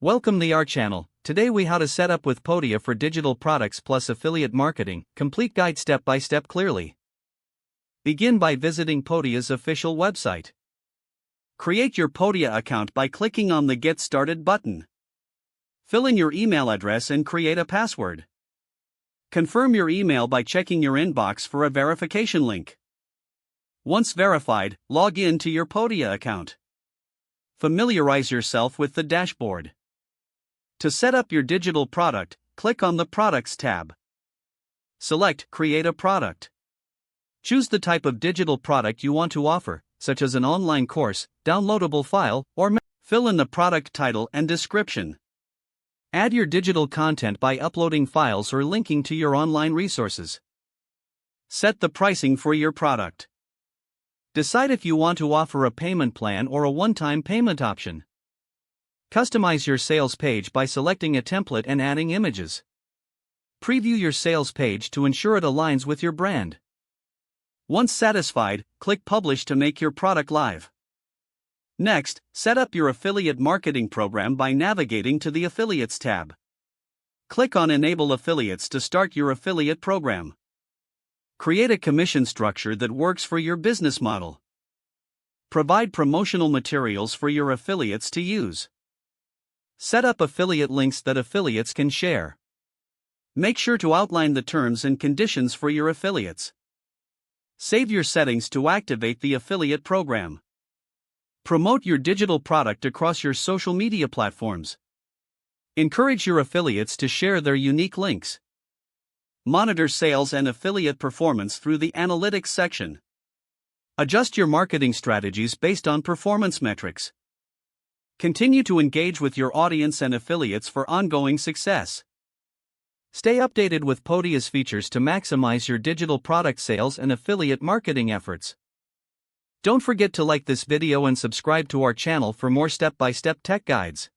Welcome to our channel. Today we how to set up with Podia for digital products plus affiliate marketing, complete guide step by step clearly. Begin by visiting Podia's official website. Create your Podia account by clicking on the Get Started button. Fill in your email address and create a password. Confirm your email by checking your inbox for a verification link. Once verified, log in to your Podia account. Familiarize yourself with the dashboard. To set up your digital product, click on the Products tab. Select Create a Product. Choose the type of digital product you want to offer, such as an online course, downloadable file, or fill in the product title and description. Add your digital content by uploading files or linking to your online resources. Set the pricing for your product. Decide if you want to offer a payment plan or a one-time payment option. Customize your sales page by selecting a template and adding images. Preview your sales page to ensure it aligns with your brand. Once satisfied, click Publish to make your product live. Next, set up your affiliate marketing program by navigating to the Affiliates tab. Click on Enable Affiliates to start your affiliate program. Create a commission structure that works for your business model. Provide promotional materials for your affiliates to use. Set up affiliate links that affiliates can share. Make sure to outline the terms and conditions for your affiliates. Save your settings to activate the affiliate program. Promote your digital product across your social media platforms. Encourage your affiliates to share their unique links. Monitor sales and affiliate performance through the Analytics section. Adjust your marketing strategies based on performance metrics. Continue to engage with your audience and affiliates for ongoing success. Stay updated with Podia's features to maximize your digital product sales and affiliate marketing efforts. Don't forget to like this video and subscribe to our channel for more step-by-step tech guides.